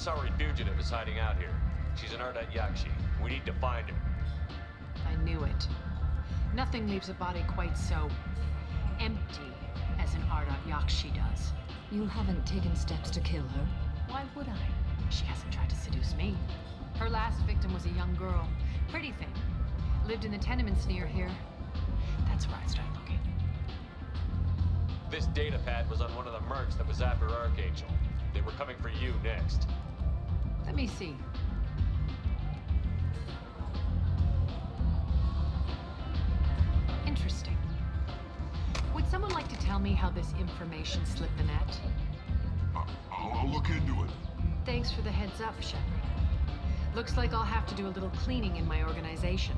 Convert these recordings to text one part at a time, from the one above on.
sorry fugitive is hiding out here. She's an Ardat Yakshi. We need to find her. I knew it. Nothing leaves a body quite so empty as an Ardat Yakshi does. You haven't taken steps to kill her? Why would I? She hasn't tried to seduce me. Her last victim was a young girl. Pretty thing. Lived in the tenements near here. That's where I started looking. This data pad was on one of the mercs that was after Archangel. They were coming for you next. Let me see. Interesting. Would someone like to tell me how this information slipped the net? I'll look into it. Thanks for the heads up, Shepard. Looks like I'll have to do a little cleaning in my organization.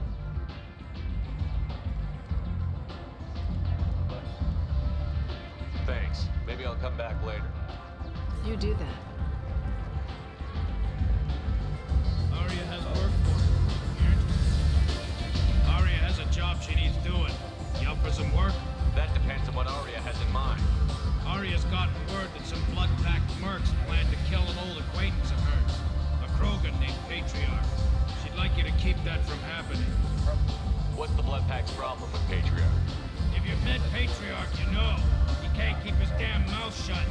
Thanks. Maybe I'll come back later. You do that. Arya has work for you. Arya has a job she needs doing. You up for some work? That depends on what Arya has in mind. Arya's gotten word that some blood-packed mercs plan to kill an old acquaintance of hers. A Krogan named Patriarch. She'd like you to keep that from happening. What's the Bloodpack's problem with Patriarch? If you've met Patriarch, you know. He can't keep his damn mouth shut.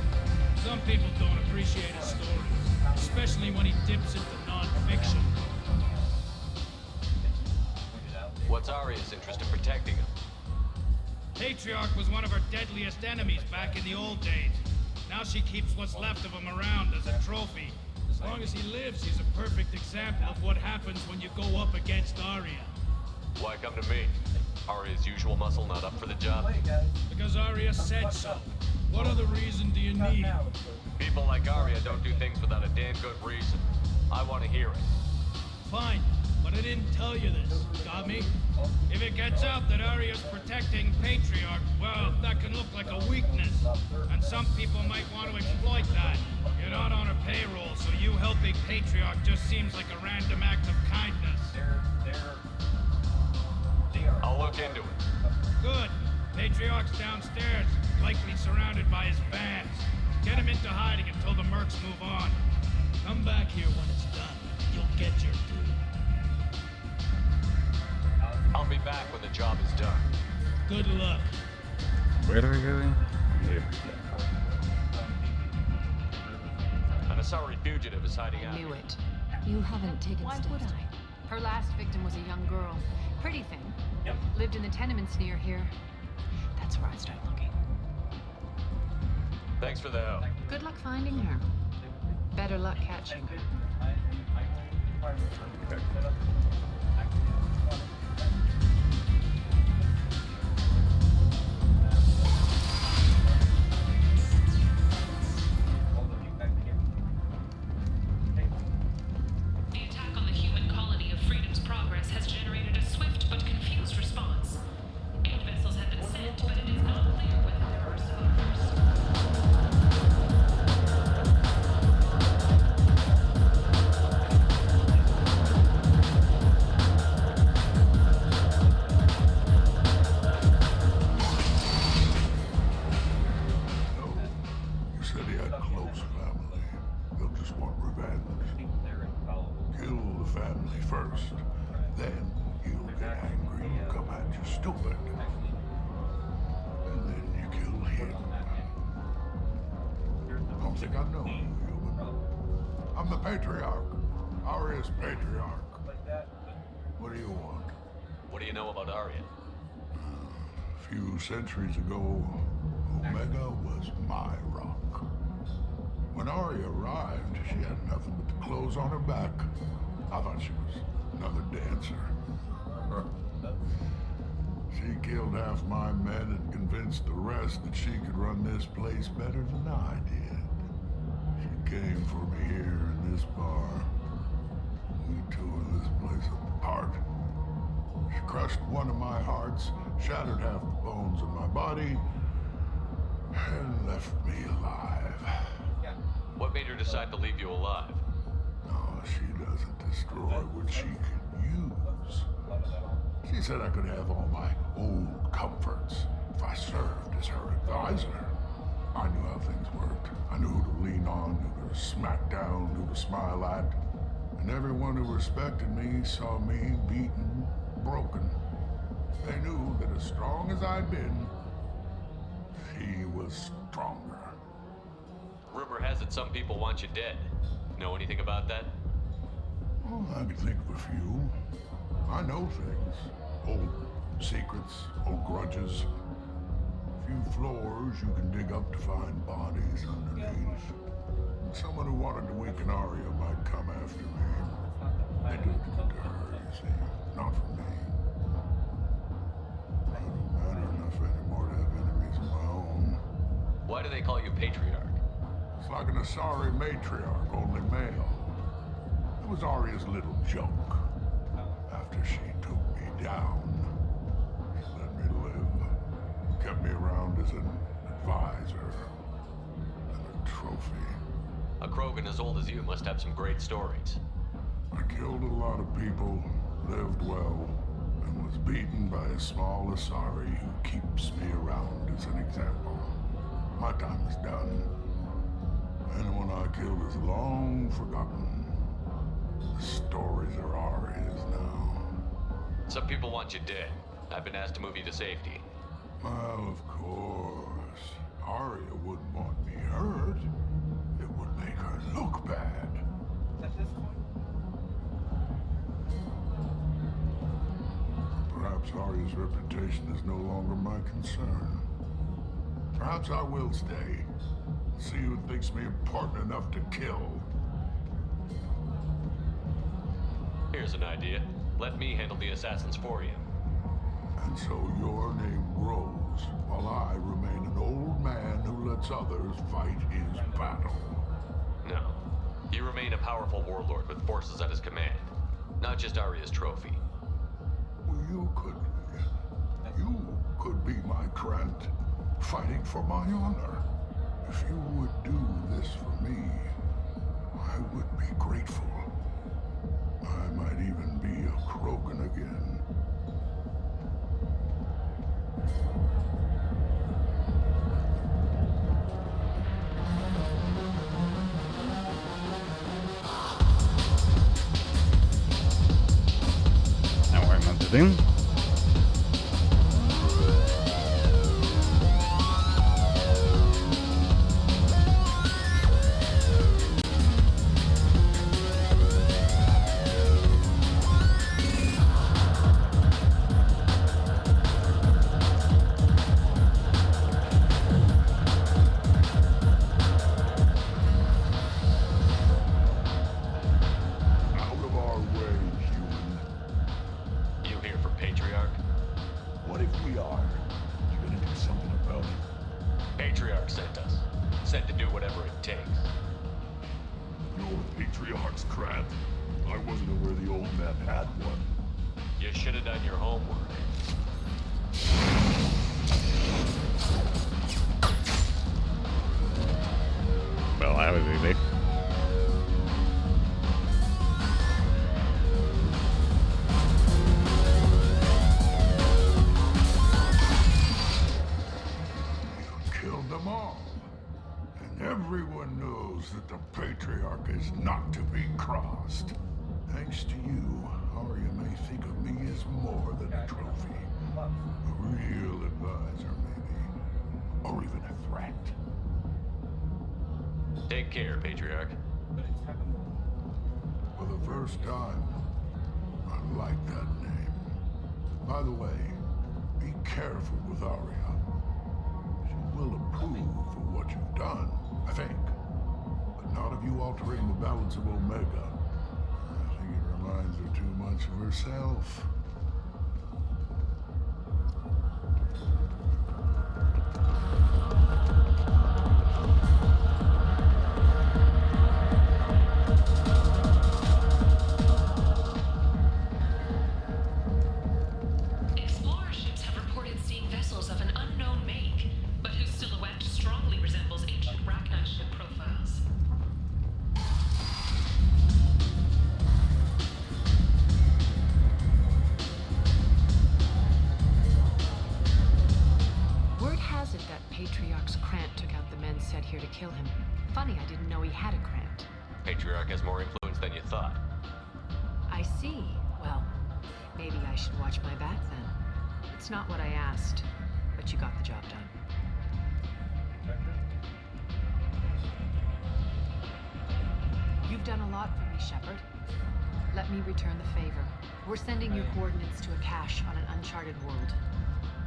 Some people don't appreciate his stories. Especially when he dips into non-fiction. What's Arya's interest in protecting him? Patriarch was one of her deadliest enemies back in the old days. Now she keeps what's left of him around as a trophy. As long as he lives, he's a perfect example of what happens when you go up against Arya. Why come to me? Arya's usual muscle not up for the job? Because Arya said so. What other reason do you need? People like Arya don't do things without a damn good reason. I want to hear it. Fine, but I didn't tell you this. Got me? If it gets out that Arya's protecting Patriarch, well, that can look like a weakness. And some people might want to exploit that. You're not on her payroll, so you helping Patriarch just seems like a random act of kindness. I'll look into it. Good. Patriarch's downstairs, likely surrounded by his fans. Get him into hiding until the mercs move on. Come back here when it's done. You'll get your due. I'll be back when the job is done. Good luck. Where are we going? Here. An Asari fugitive is hiding I out knew here. it. You haven't taken Why steps would to... I? Her last victim was a young girl. Pretty thing. Lived in the tenements near here. That's where I started looking. Thanks for the help. Good luck finding her. Better luck catching her. The attack on the human colony of Freedom's Progress has generated a swift but confused response. 8 vessels have been sent, but it is not clear whether there are survivors. No. You said he had a close family. They'll just want revenge. Kill the family first. Then he'll get angry and come at you stupid. And then you kill him. Don't think I know you, human. I'm the Patriarch. Arya's Patriarch. What do you want? What do you know about Arya? A few centuries ago, Omega was my rock. When Arya arrived, she had nothing but the clothes on her back. I thought she was another dancer. She killed half my men and convinced the rest that she could run this place better than I did. She came for me here in this bar. We tore this place apart. She crushed one of my hearts, shattered half the bones in my body, and left me alive. What made her decide to leave you alive? No, she doesn't destroy what she can use. She said I could have all my old comforts if I served as her advisor. I knew how things worked. I knew who to lean on, who to smack down, who to smile at. And everyone who respected me saw me beaten, broken. They knew that as strong as I'd been, he was stronger. Rumor has it some people want you dead. Know anything about that? Well, I could think of a few. I know things. Old secrets, old grudges. A few floors you can dig up to find bodies underneath. Someone who wanted to weaken Arya might come after me. They do it good to her, you see. Not for me. I don't matter enough anymore to have enemies of my own. Why do they call you Patriarch? It's like an Asari matriarch, only male. It was Arya's little joke. After she took me down, she let me live. Kept me around as an advisor and a trophy. A Krogan as old as you must have some great stories. I killed a lot of people, lived well, and was beaten by a small Asari who keeps me around as an example. My time is done. Anyone I killed is long forgotten. The stories are Arya's now. Some people want you dead. I've been asked to move you to safety. Well, of course. Arya wouldn't want me hurt. It would make her look bad. At this point, Perhaps Arya's reputation is no longer my concern. Perhaps I will stay. See who thinks me important enough to kill. Here's an idea. Let me handle the assassins for you. And so your name grows, while I remain an old man who lets others fight his battle. No. You remain a powerful warlord with forces at his command. Not just Arya's trophy. Well, you could be my Krant, fighting for my honor. If you would do this for me, I would be grateful. I might even be a Krogan again. Now what I'm about to do. Out of our way, human. You here for Patriarch? What if we are? You gonna do something about it? Patriarch sent us. Sent to do whatever it takes. You're Patriarch's Krant. I wasn't aware the old man had one. You should have done your homework. Well, that was easy. You killed them all. And everyone knows that the Patriarch is not to be crossed. Thanks to you, Arya may think of me as more than a trophy. A real advisor, maybe. Or even a threat. Take care, Patriarch. but it's happened. For the first time, I like that name. By the way, be careful with Arya. She will approve of what you've done, I think. But not of you altering the balance of Omega. I think it reminds her too much of herself. Explorer ships have reported seeing vessels of an unknown make, but whose silhouette strongly resembles ancient Rachni ship profiles. see. Well, maybe I should watch my back then. It's not what I asked, but you got the job done. You've done a lot for me, Shepard. Let me return the favor. We're sending your coordinates to a cache on an uncharted world.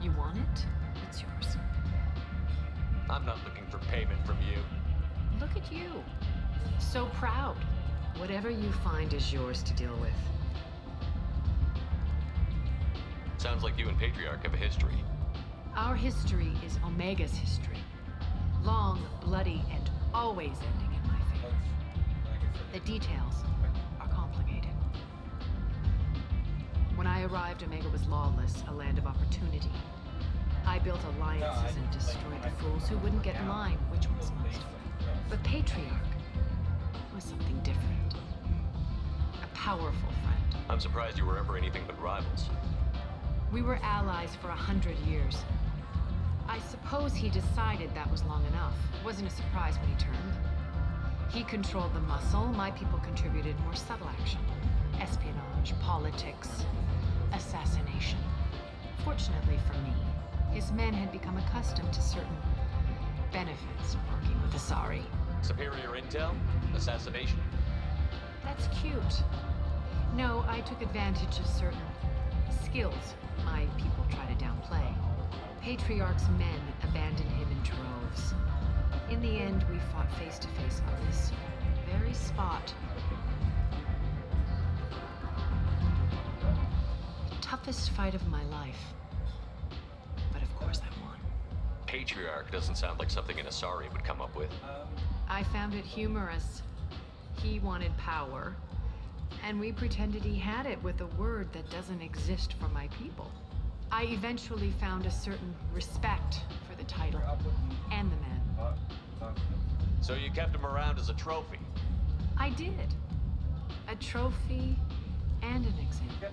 You want it? It's yours. I'm not looking for payment from you. Look at you. So proud. Whatever you find is yours to deal with. Sounds like you and Patriarch have a history. Our history is Omega's history. Long, bloody, and always ending in my favor. The details are complicated. When I arrived, Omega was lawless, a land of opportunity. I built alliances and destroyed the fools who wouldn't get in line, which ones most. But Patriarch was something different. A powerful friend. I'm surprised you were ever anything but rivals. We were allies for 100 years. I suppose he decided that was long enough. It wasn't a surprise when he turned. He controlled the muscle. My people contributed more subtle action. Espionage, politics, assassination. Fortunately for me, his men had become accustomed to certain benefits of working with Asari. Superior intel? Assassination? That's cute. No, I took advantage of certain skills my people try to downplay. Patriarch's men abandoned him in droves. In the end, we fought face to face on this very spot. The toughest fight of my life. But of course I won. Patriarch doesn't sound like something an Asari would come up with. I found it humorous. He wanted power, and we pretended he had it with a word that doesn't exist for my people. I eventually found a certain respect for the title and the man. So you kept him around as a trophy? I did. A trophy and an example.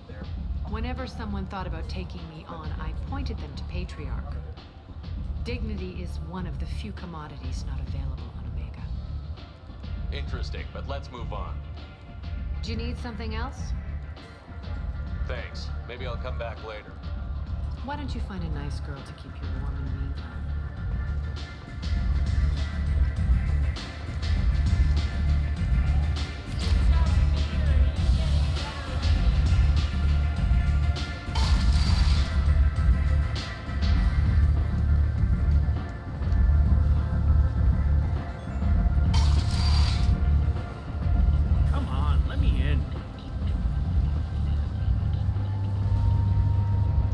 Whenever someone thought about taking me on, I pointed them to Patriarch. Dignity is one of the few commodities not available on Omega. Interesting, but let's move on. Do you need something else? Thanks. Maybe I'll come back later. Why don't you find a nice girl to keep you warm in the meantime? Come on, let me in.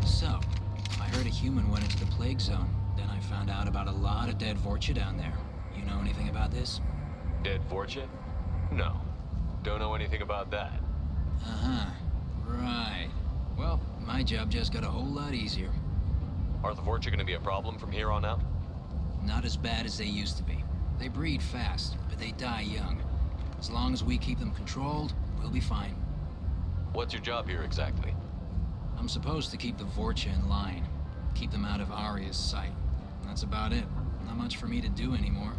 So, I heard a human went into the plague zone. Then I found out about a lot of dead Vorcha down there. You know anything about this? Dead Vorcha? No. Don't know anything about that. Uh-huh. Right. Well, my job just got a whole lot easier. Are the Vorcha gonna be a problem from here on out? Not as bad as they used to be. They breed fast, but they die young. As long as we keep them controlled, we'll be fine. What's your job here exactly? I'm supposed to keep the Vorcha in line. Keep them out of Arya's sight. And that's about it. Not much for me to do anymore.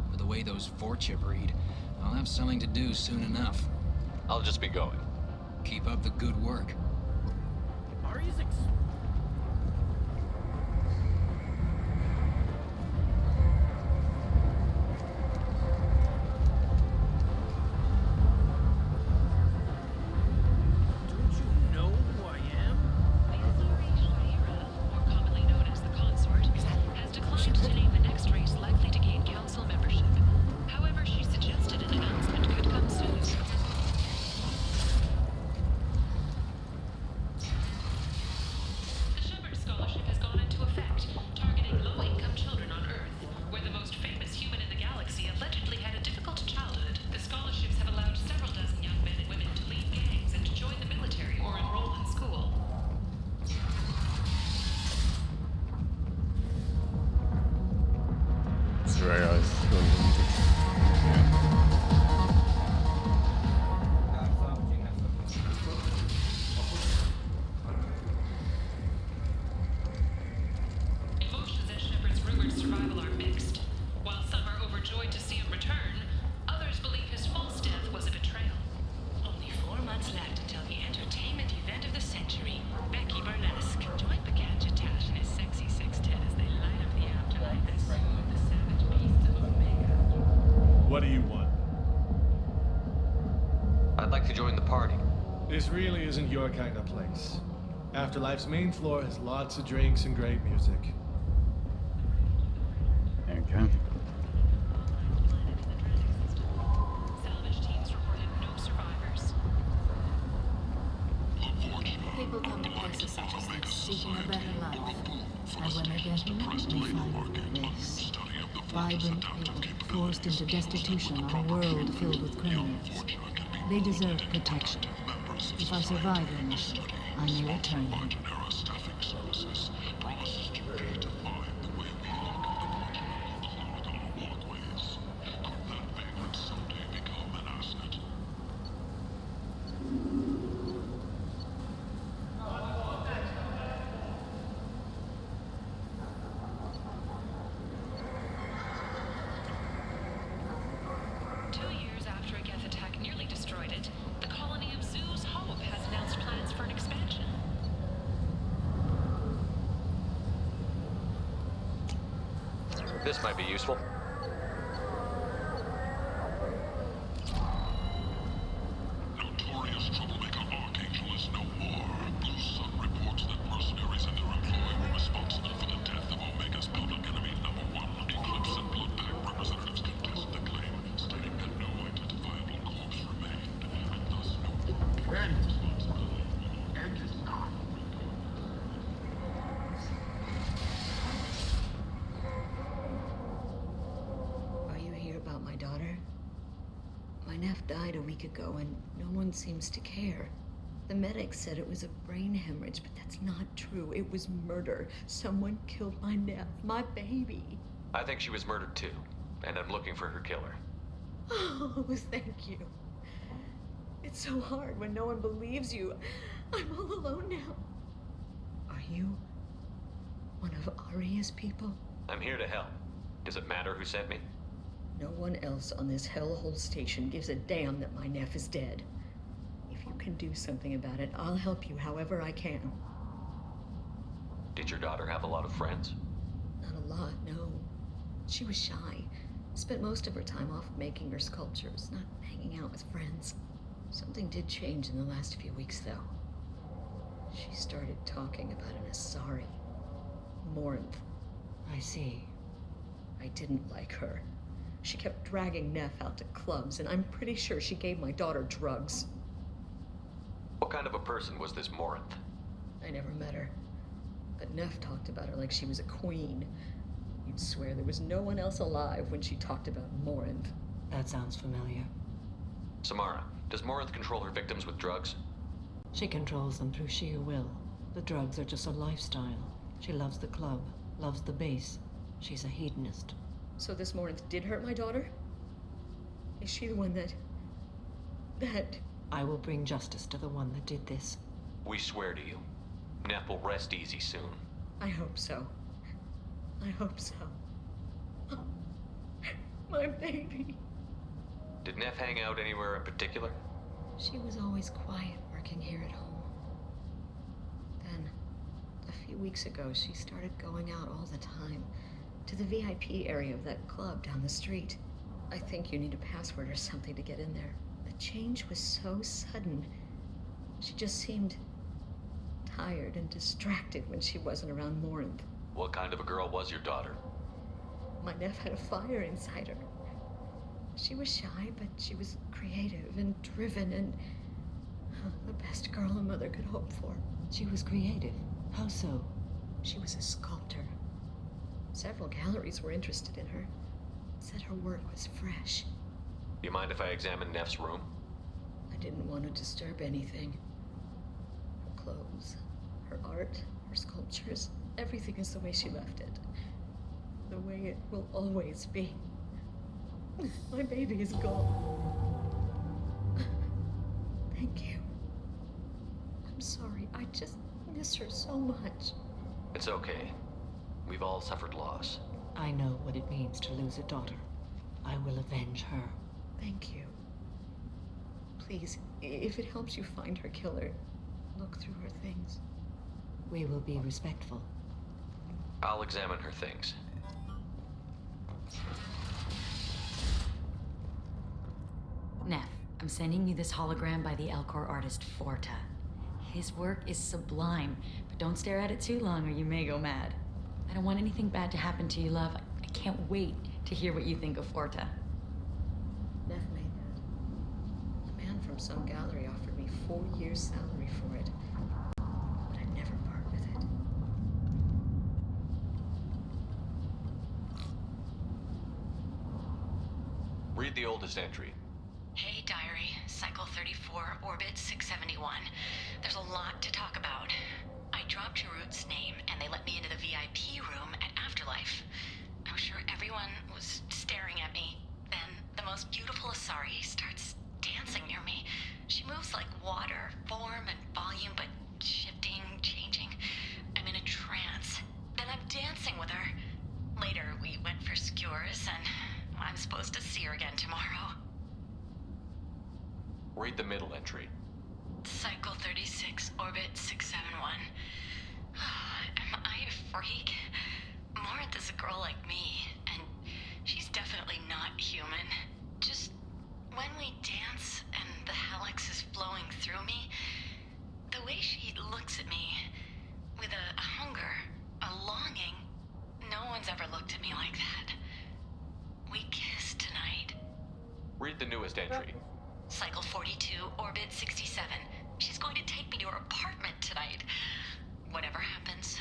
But the way those Vorcha breed, I'll have something to do soon enough. I'll just be going. Keep up the good work. Arya's Don't you know who I am? More commonly known as the Consort, has declined to name the next race likely to gain council membership. However, she suggested an announcement could come soon. This really isn't your kind of place. Afterlife's main floor has lots of drinks and great music. Okay. Salvage teams reported no survivors. People come to places such as this seeking a better life. And when they get here, they find this. Vibrant people forced into destitution on a world filled with criminals. They deserve protection. If I survive your mission, I may return them. This might be useful. Notorious troublemaker Archangel is no more. Blue Sun reports that mercenaries and their employee were responsible for the death of Omega's public enemy #1. Eclipse and Bloodpack representatives contest the claim, stating that no identifiable corpse remained, and thus no responsibility. Are you here about my daughter? My nephew died a week ago and no one seems to care. The medics said it was a brain hemorrhage, but that's not true. It was murder. Someone killed my nephew, my baby. I think she was murdered too, and I'm looking for her killer. Oh, thank you. It's so hard when no one believes you. I'm all alone now. Are you one of Aria's people? I'm here to help. Does it matter who sent me? No one else on this hellhole station gives a damn that my nephew is dead. If you can do something about it, I'll help you however I can. Did your daughter have a lot of friends? Not a lot, no. She was shy. Spent most of her time off making her sculptures, not hanging out with friends. Something did change in the last few weeks, though. She started talking about an Asari. Morinth. I see. I didn't like her. She kept dragging Neff out to clubs, and I'm pretty sure she gave my daughter drugs. What kind of a person was this Morinth? I never met her. But Neff talked about her like she was a queen. You'd swear there was no one else alive when she talked about Morinth. That sounds familiar. Samara, does Morinth control her victims with drugs? She controls them through sheer will. The drugs are just a lifestyle. She loves the club, loves the base. She's a hedonist. So this Morinth did hurt my daughter? Is she the one that... I will bring justice to the one that did this. We swear to you. Neff will rest easy soon. I hope so. I hope so. My baby. Did Neff hang out anywhere in particular? She was always quiet working here at home. Then, a few weeks ago, she started going out all the time. To the VIP area of that club down the street. I think you need a password or something to get in there. The change was so sudden. She just seemed tired and distracted when she wasn't around Morinth. What kind of a girl was your daughter? My nephew had a fire inside her. She was shy, but she was creative and driven and the best girl a mother could hope for. She was creative. How so? She was a sculptor. Several galleries were interested in her. Said her work was fresh. Do you mind if I examine Neff's room? I didn't want to disturb anything. Her clothes, her art, her sculptures, everything is the way she left it. The way it will always be. My baby is gone. Thank you. I'm sorry, I just miss her so much. It's okay. We've all suffered loss. I know what it means to lose a daughter. I will avenge her. Thank you. Please, if it helps you find her killer, look through her things. We will be respectful. I'll examine her things. Neff, I'm sending you this hologram by the Alcor artist Forta. His work is sublime, but don't stare at it too long or you may go mad. I don't want anything bad to happen to you, love. I can't wait to hear what you think of Forta. Nev made that. A man from some gallery offered me 4 years' salary for it, but I'd never part with it. Read the oldest entry. Hey, diary. Cycle 34, orbit 671. There's a lot to talk about. I dropped Jarut's name, and they let me into the VIP room at Afterlife. I'm sure everyone was staring at me. Then, the most beautiful Asari starts dancing near me. She moves like water, form and volume, but shifting, changing. I'm in a trance. Then I'm dancing with her. Later, we went for skewers, and I'm supposed to see her again tomorrow. Read the middle entry. Cycle 36, orbit 671. Am I a freak? Morinth is a girl like me, and she's definitely not human. Just when we dance and the helix is flowing through me, the way she looks at me with a hunger, a longing, no one's ever looked at me like that. We kiss tonight. Read the newest entry. Cycle 42, orbit 67. She's going to take me to her apartment tonight. Whatever happens,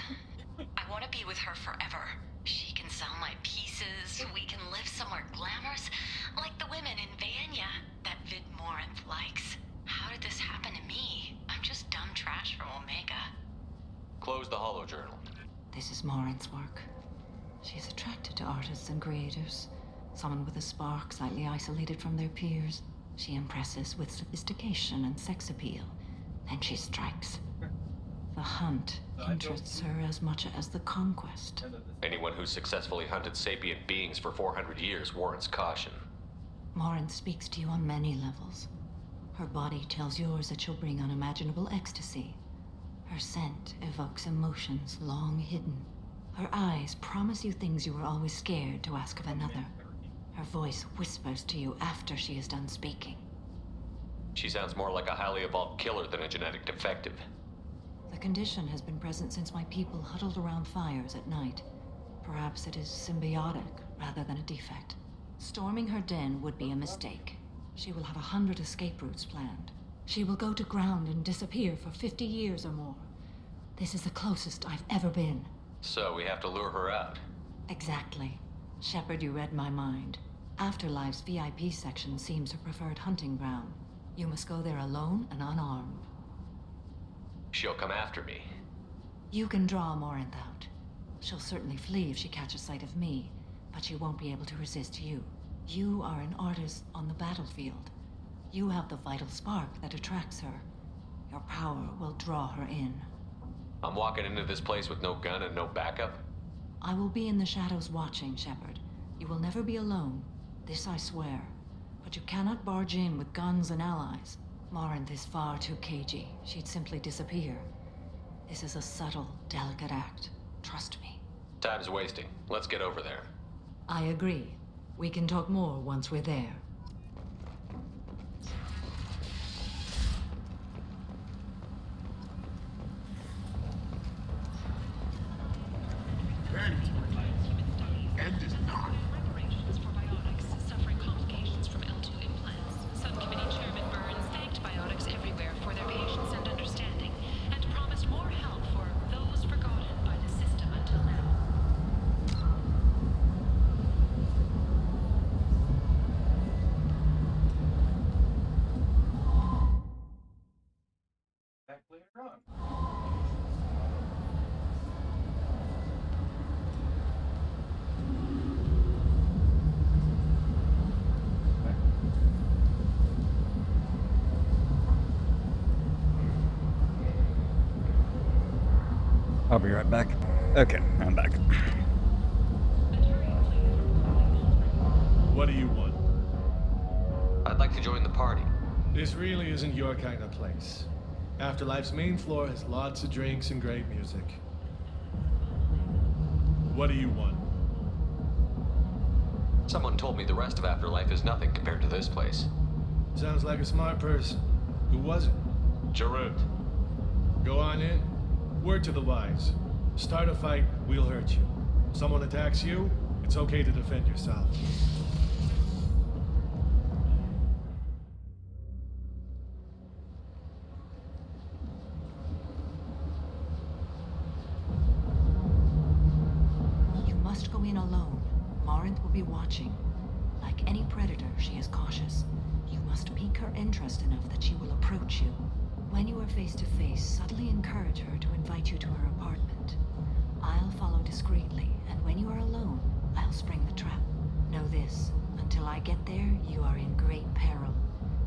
I want to be with her forever. She can sell my pieces. We can live somewhere glamorous, like the women in Vanya that Vid Morinth likes. How did this happen to me? I'm just dumb trash from Omega. Close the holo journal. This is Morinth's work. She's attracted to artists and creators. Someone with a spark, slightly isolated from their peers. She impresses with sophistication and sex appeal. Then she strikes. The hunt interests her as much as the conquest. Anyone who's successfully hunted sapient beings for 400 years warrants caution. Morinth speaks to you on many levels. Her body tells yours that she'll bring unimaginable ecstasy. Her scent evokes emotions long hidden. Her eyes promise you things you were always scared to ask of another. Her voice whispers to you after she is done speaking. She sounds more like a highly evolved killer than a genetic defective. The condition has been present since my people huddled around fires at night. Perhaps it is symbiotic rather than a defect. Storming her den would be a mistake. She will have 100 escape routes planned. She will go to ground and disappear for 50 years or more. This is the closest I've ever been. So we have to lure her out. Exactly. Shepard, you read my mind. Afterlife's VIP section seems her preferred hunting ground. You must go there alone and unarmed. She'll come after me. You can draw Morinth out. She'll certainly flee if she catches sight of me, but she won't be able to resist you. You are an artist on the battlefield. You have the vital spark that attracts her. Your power will draw her in. I'm walking into this place with no gun and no backup? I will be in the shadows watching, Shepard. You will never be alone. This I swear. But you cannot barge in with guns and allies. Morinth is far too cagey. She'd simply disappear. This is a subtle, delicate act. Trust me. Time's wasting. Let's get over there. I agree. We can talk more once we're there. End is not. Reparations for biotics suffering complications from L2 implants. Subcommittee Chairman Burns thanked biotics everywhere for their patience and understanding, and promised more help for those forgotten by the system until now. Back later on. I'll be right back. Okay, I'm back. What do you want? I'd like to join the party. This really isn't your kind of place. Afterlife's main floor has lots of drinks and great music. What do you want? Someone told me the rest of Afterlife is nothing compared to this place. Sounds like a smart person. Who was it? Jarut. Go on in. Word to the wise. Start a fight, we'll hurt you. Someone attacks you, it's okay to defend yourself. You must go in alone. Morinth will be watching. Like any predator, she is cautious. You must pique her interest enough that she will approach you. When you are face to face, subtly encourage her to invite you to her apartment. I'll follow discreetly, and when you are alone, I'll spring the trap. Know this, until I get there, you are in great peril.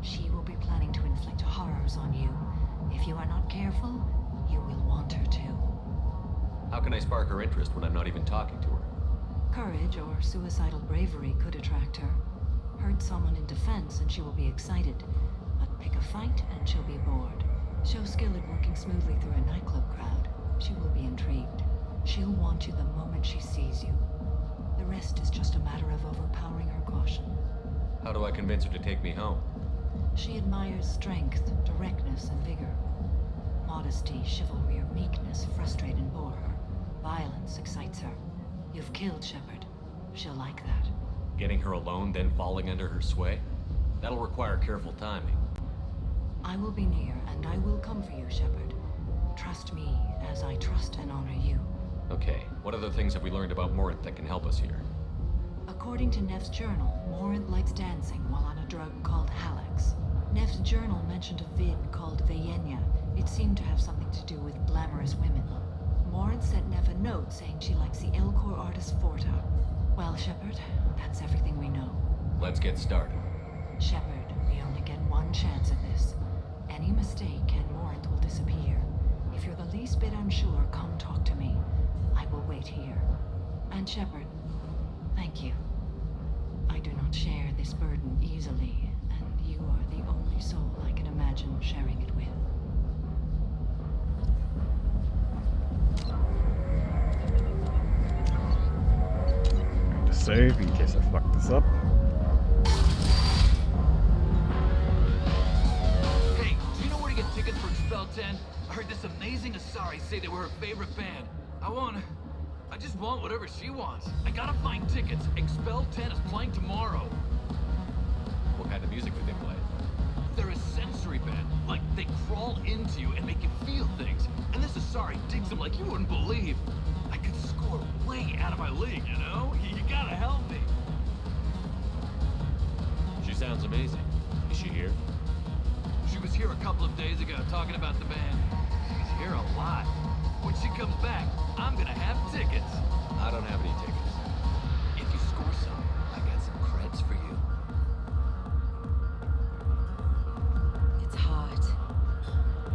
She will be planning to inflict horrors on you. If you are not careful, you will want her to. How can I spark her interest when I'm not even talking to her? Courage or suicidal bravery could attract her. Hurt someone in defense and she will be excited. But pick a fight and she'll be bored. Show skill at working smoothly through a nightclub crowd. She will be intrigued. She'll want you the moment she sees you. The rest is just a matter of overpowering her caution. How do I convince her to take me home? She admires strength, directness, and vigor. Modesty, chivalry, or meekness frustrate and bore her. Violence excites her. You've killed Shepard. She'll like that. Getting her alone, then falling under her sway? That'll require careful timing. I will be near, and I will come for you, Shepard. Trust me, as I trust and honor you. Okay, what other things have we learned about Morinth that can help us here? According to Neff's journal, Morinth likes dancing while on a drug called Halax. Neff's journal mentioned a vid called Vayenya. It seemed to have something to do with glamorous women. Morinth sent Neff a note saying she likes the Elcor artist Forta. Well, Shepard, that's everything we know. Let's get started. Shepard, we only get one chance at this. Any mistake and Morinth will disappear. If you're the least bit unsure, come talk to me. I will wait here. And Shepard, thank you. I do not share this burden easily, and you are the only soul I can imagine sharing it with. Going to save in case I fuck this up. Hey, do you know where to get tickets for Expel 10? I heard this amazing Asari say they were her favorite band. I just want whatever she wants. I gotta find tickets. Expel 10 is playing tomorrow. What kind of music do they play? They're a sensory band. Like, they crawl into you and make you feel things. And this Asari digs them like you wouldn't believe. I could score way out of my league, you know? You gotta help me. She sounds amazing. Is she here? She was here a couple of days ago talking about the band. She's here a lot. When she comes back, I'm gonna have tickets. I don't have any tickets. If you score some, I got some creds for you. It's hot.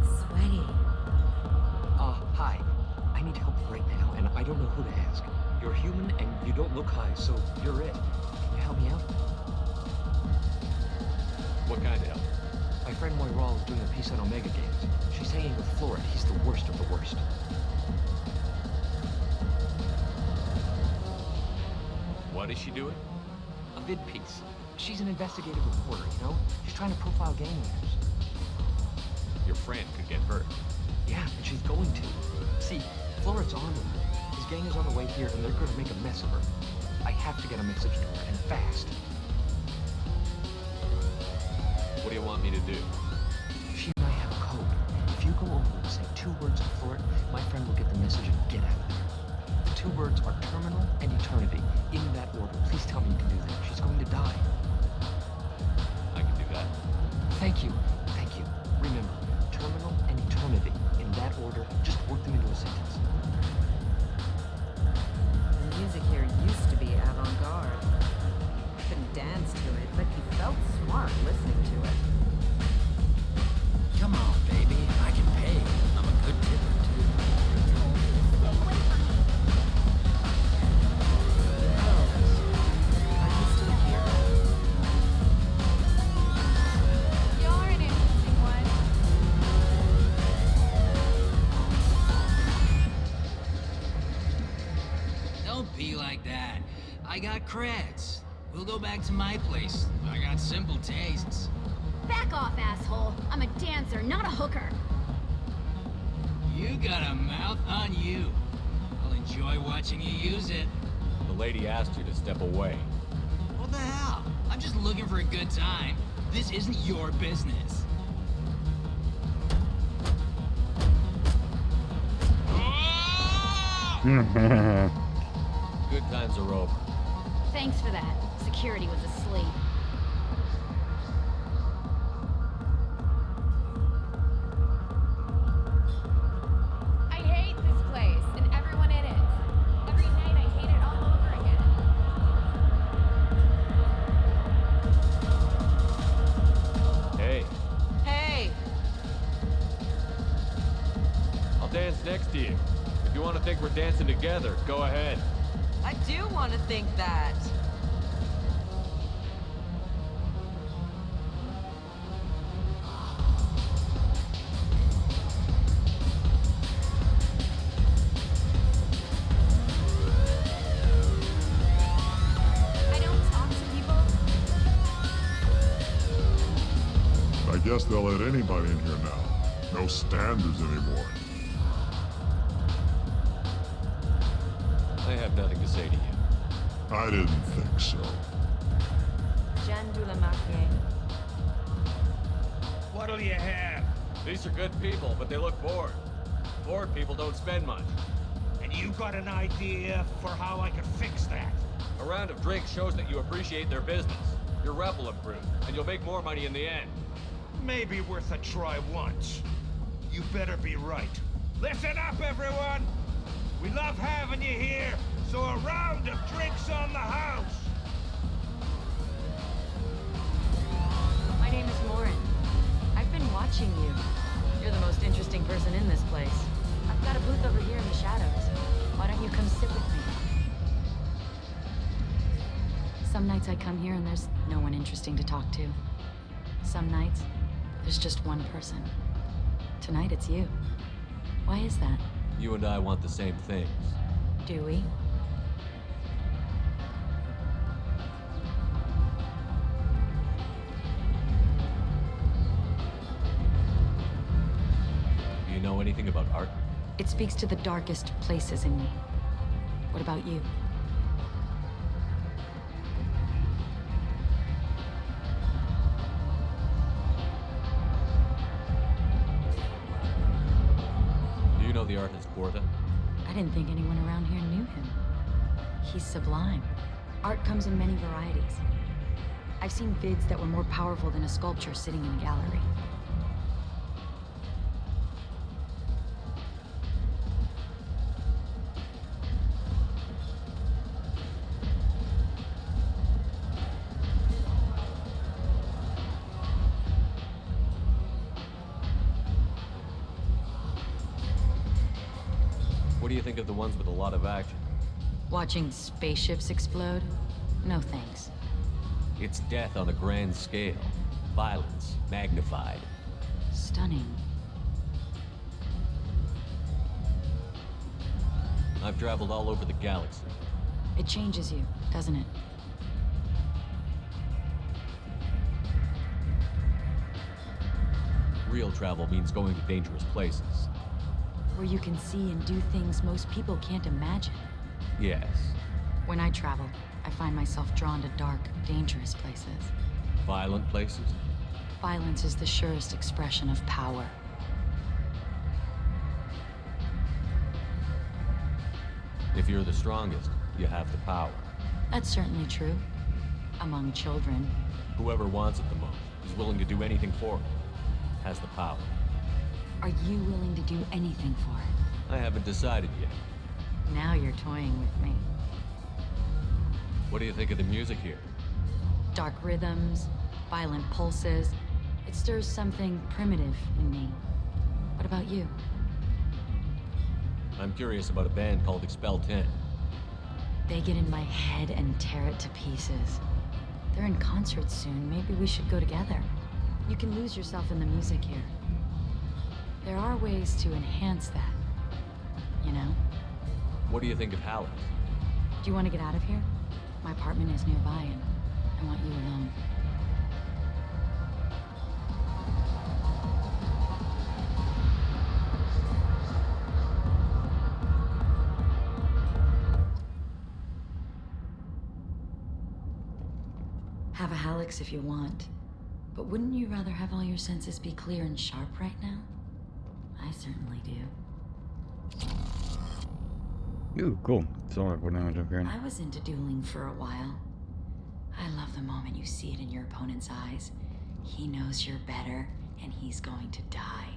Sweaty. Hi. I need help right now, and I don't know who to ask. You're human, and you don't look high, so you're it. Can you help me out? What kind of help? My friend Moira is doing a piece on Omega Games. She's hanging with Florid. He's the worst of the worst. What is she doing? A vid piece. She's an investigative reporter, you know? She's trying to profile gang leaders. Your friend could get hurt. Yeah, and she's going to. See, Florid's on to her. His gang is on the way here, and they're going to make a mess of her. I have to get a message to her, and fast. What do you want me to do? She and I have a code. If you go over and say 2 words to Florid, my friend will get the message and get out of there. The 2 words are terminal and eternity. In that order. Please tell me you can do that. She's going to die. I can do that. Thank you. Thank you. Remember, terminal and eternity. In that order, just work them into a sentence. The music here used to be avant-garde. Couldn't dance to it, but you felt smart listening to it. Come on, baby. I can pay. I'm a good tipper, too. You're an interesting one. Don't be like that. I got creds. We'll go back to my place. I got simple tastes. Back off, asshole. I'm a dancer, not a hooker. You got a mouth on you. I'll enjoy watching you use it. The lady asked you to step away. What the hell? I'm just looking for a good time. This isn't your business. Good times are over. Thanks for that. Security was asleep. I hate this place and everyone in it. Every night I hate it all over again. Hey, Hey! I'll dance next to you. If you want to think we're dancing together, go ahead. I do want to think that. I don't talk to people. I guess they'll let anybody in here now. No standards anymore. I have nothing to say to you. I didn't think so. Jean de la Marque. What'll you have? These are good people, but they look bored. Bored people don't spend much. And you got an idea for how I could fix that? A round of drinks shows that you appreciate their business. Your rep will improve, and you'll make more money in the end. Maybe worth a try once. You better be right. Listen up, everyone! We love having you here, so a round of drinks on the house! My name is Lauren. I've been watching you. You're the most interesting person in this place. I've got a booth over here in the shadows. Why don't you come sit with me? Some nights I come here and there's no one interesting to talk to. Some nights, there's just one person. Tonight it's you. Why is that? You and I want the same things. Do we? Do you know anything about art? It speaks to the darkest places in me. What about you? Do you know the artist Porta? I didn't think anyone around here knew him. He's sublime. Art comes in many varieties. I've seen vids that were more powerful than a sculpture sitting in a gallery. What do you think of the ones with a lot of action? Watching spaceships explode? No thanks. It's death on a grand scale. Violence, magnified. Stunning. I've traveled all over the galaxy. It changes you, doesn't it? Real travel means going to dangerous places. Where you can see and do things most people can't imagine. Yes. When I travel, I find myself drawn to dark, dangerous places. Violent places? Violence is the surest expression of power. If you're the strongest, you have the power. That's certainly true. Among children. Whoever wants it the most, is willing to do anything for it, has the power. Are you willing to do anything for it? I haven't decided yet. Now you're toying with me. What do you think of the music here? Dark rhythms, violent pulses. It stirs something primitive in me. What about you? I'm curious about a band called Expel 10. They get in my head and tear it to pieces. They're in concert soon. Maybe we should go together. You can lose yourself in the music here. There are ways to enhance that, you know? What do you think of Halleck? Do you want to get out of here? My apartment is nearby and I want you alone. Have a Halix if you want. But wouldn't you rather have all your senses be clear and sharp right now? I certainly do. Ooh, cool. Sorry for now, okay. I was into dueling for a while. I love the moment you see it in your opponent's eyes. He knows you're better, and he's going to die.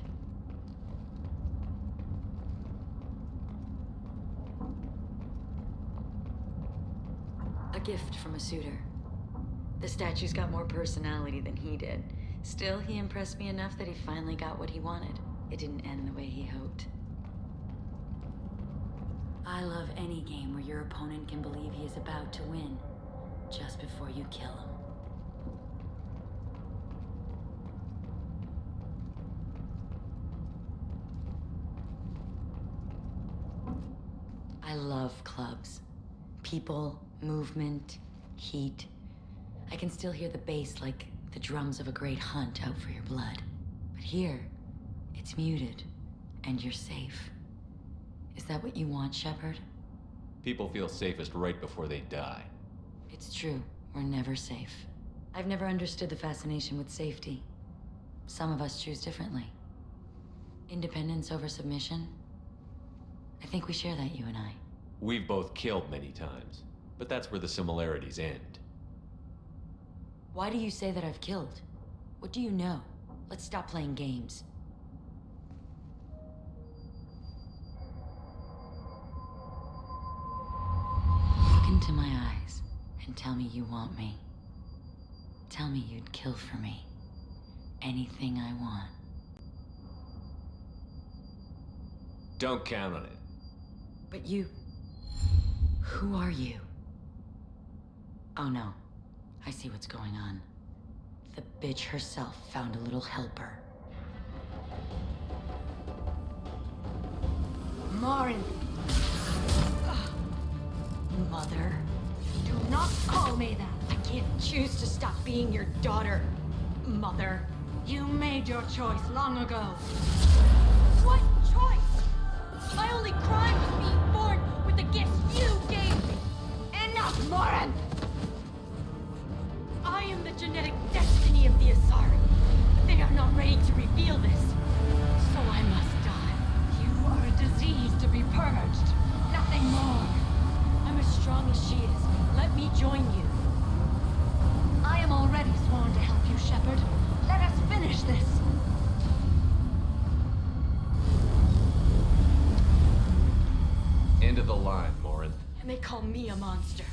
A gift from a suitor. The statue's got more personality than he did. Still, he impressed me enough that he finally got what he wanted. It didn't end the way he hoped. I love any game where your opponent can believe he is about to win, just before you kill him. I love clubs. People, movement, heat. I can still hear the bass like the drums of a great hunt out for your blood. But here, it's muted, and you're safe. Is that what you want, Shepard? People feel safest right before they die. It's true. We're never safe. I've never understood the fascination with safety. Some of us choose differently. Independence over submission? I think we share that, you and I. We've both killed many times, but that's where the similarities end. Why do you say that I've killed? What do you know? Let's stop playing games. Look into my eyes and tell me you want me. Tell me you'd kill for me. Anything I want. Don't count on it. But you... Who are you? Oh no. I see what's going on. The bitch herself found a little helper. Marin! Mother. Do not call me that! I can't choose to stop being your daughter, Mother. You made your choice long ago. What choice? My only crime was being born with the gifts you gave me. Enough, Marin! I am the genetic destiny of the Asari. But they are not ready to reveal this. So I must die. You are a disease to be purged. Nothing more. I'm as strong as she is. Let me join you. I am already sworn to help you, Shepard. Let us finish this. End of the line, Morin. And they call me a monster.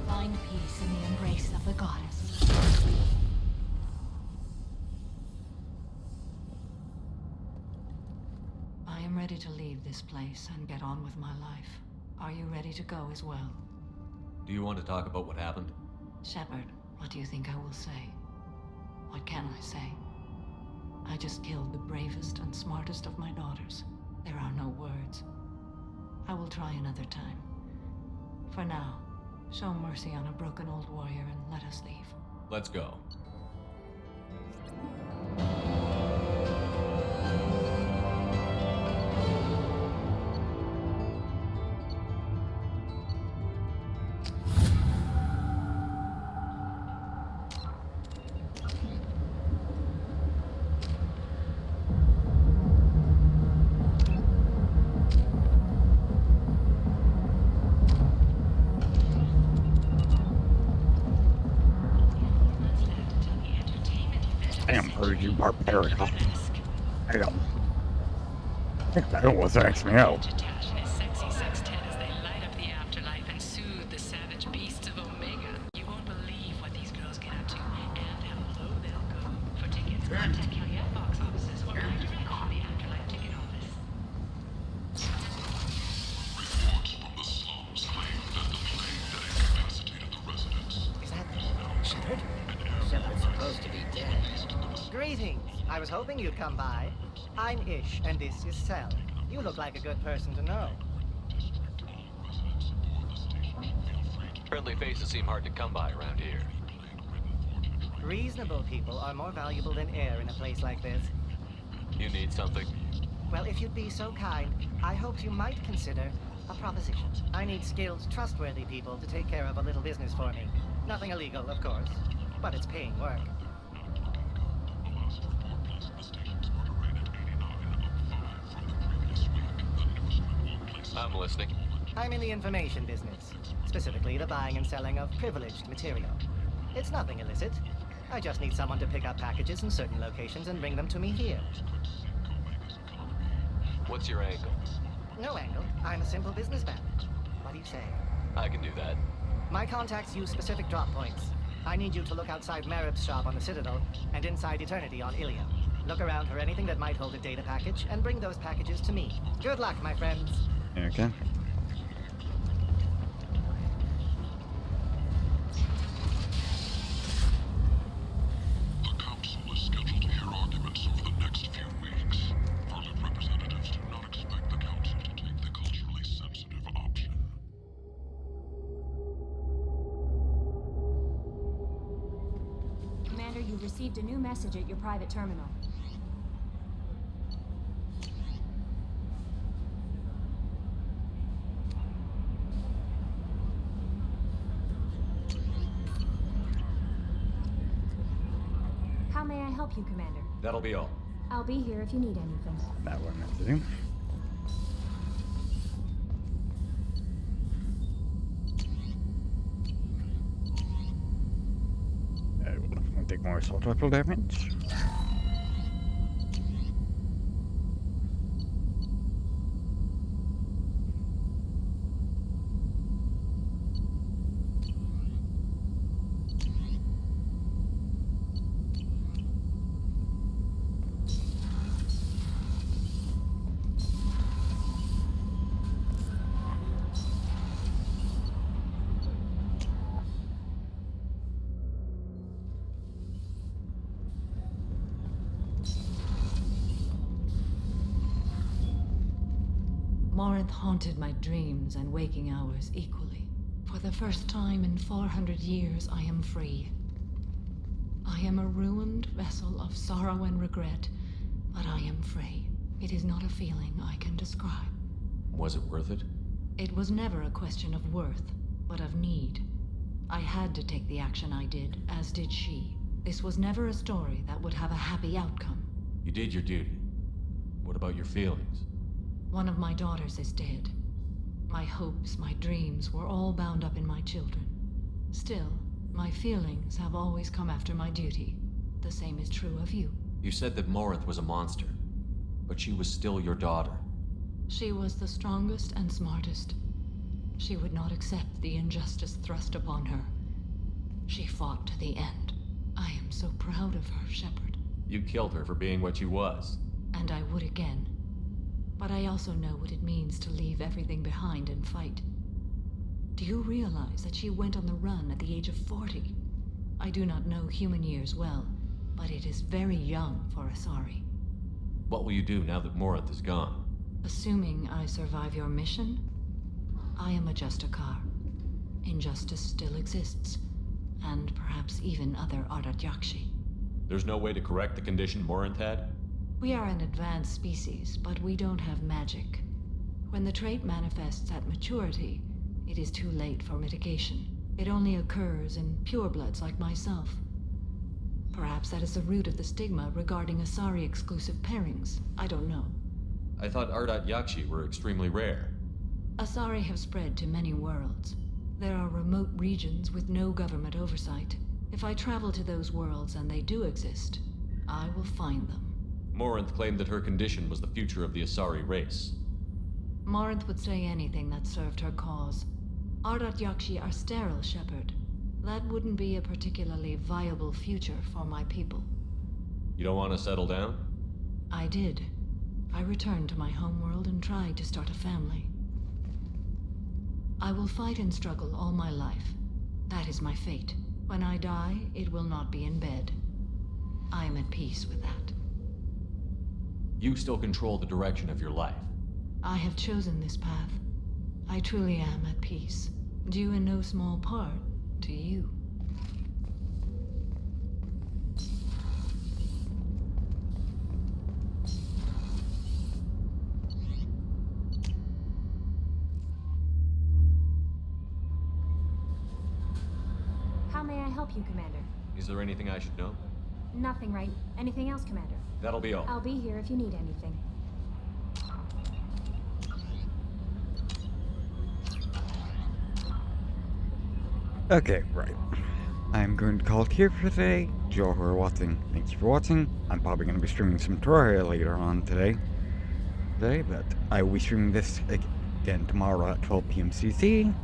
Find peace in the embrace of the goddess. I am ready to leave this place and get on with my life. Are you ready to go as well? Do you want to talk about what happened? Shepard, what do you think I will say? What can I say? I just killed the bravest and smartest of my daughters. There are no words. I will try another time. For now, show mercy on a broken old warrior and let us leave. Let's go. Damn, heard you barbaric. Damn. That almost asked me out. His sexy sextet as they light up the afterlife and soothe the savage beasts of Omega. You won't believe what these girls get up to and how low they'll go. For tickets, contact KF box offices or buy direct from the Afterlife ticket office. Reports from the slums claim that the plague that incapacitated the residents. Is that Shepard? Shepard's supposed to be dead. Greetings. I was hoping you'd come by. I'm Ish, and this is Cell. You look like a good person to know. Friendly faces seem hard to come by around here. Reasonable people are more valuable than air in a place like this. You need something? Well, if you'd be so kind, I hoped you might consider a proposition. I need skilled, trustworthy people to take care of a little business for me. Nothing illegal, of course, but it's paying work. I'm listening. I'm in the information business, specifically the buying and selling of privileged material. It's nothing illicit. I just need someone to pick up packages in certain locations and bring them to me here. What's your angle? No angle. I'm a simple businessman. What do you say? I can do that. My contacts use specific drop points. I need you to look outside Marib's shop on the Citadel and inside Eternity on Ilium. Look around for anything that might hold a data package and bring those packages to me. Good luck, my friends. Okay. The Council is scheduled to hear arguments over the next few weeks. Verlin representatives do not expect the Council to take the culturally sensitive option. Commander, you've received a new message at your private terminal. How may I help you, Commander? That'll be all. I'll be here if you need anything. That what I meant to do. We'll take more assault rifle damage. Morinth haunted my dreams and waking hours equally. For the first time in 400 years, I am free. I am a ruined vessel of sorrow and regret, but I am free. It is not a feeling I can describe. Was it worth it? It was never a question of worth, but of need. I had to take the action I did, as did she. This was never a story that would have a happy outcome. You did your duty. What about your feelings? One of my daughters is dead. My hopes, my dreams were all bound up in my children. Still, my feelings have always come after my duty. The same is true of you. You said that Morinth was a monster, but she was still your daughter. She was the strongest and smartest. She would not accept the injustice thrust upon her. She fought to the end. I am so proud of her, Shepard. You killed her for being what she was. And I would again. But I also know what it means to leave everything behind and fight. Do you realize that she went on the run at the age of 40? I do not know human years well, but it is very young for Asari. What will you do now that Morinth is gone? Assuming I survive your mission, I am a Justicar. Injustice still exists, and perhaps even other Ardat Yakshi. There's no way to correct the condition Morinth had? We are an advanced species, but we don't have magic. When the trait manifests at maturity, it is too late for mitigation. It only occurs in purebloods like myself. Perhaps that is the root of the stigma regarding Asari-exclusive pairings. I don't know. I thought Ardat Yakshi were extremely rare. Asari have spread to many worlds. There are remote regions with no government oversight. If I travel to those worlds and they do exist, I will find them. Morinth claimed that her condition was the future of the Asari race. Morinth would say anything that served her cause. Ardat Yakshi are sterile, Shepard. That wouldn't be a particularly viable future for my people. You don't want to settle down? I did. I returned to my homeworld and tried to start a family. I will fight and struggle all my life. That is my fate. When I die, it will not be in bed. I am at peace with that. You still control the direction of your life. I have chosen this path. I truly am at peace, due in no small part to you. How may I help you, Commander? Is there anything I should know? Nothing, right? Anything else, Commander? That'll be all. I'll be here if you need anything. Okay, right. I'm going to call it here for today. To y'all who are watching, thank you for watching. I'm probably going to be streaming some Terraria later on today, but I will be streaming this again tomorrow at 12 p.m. CT,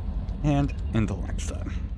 and until next time.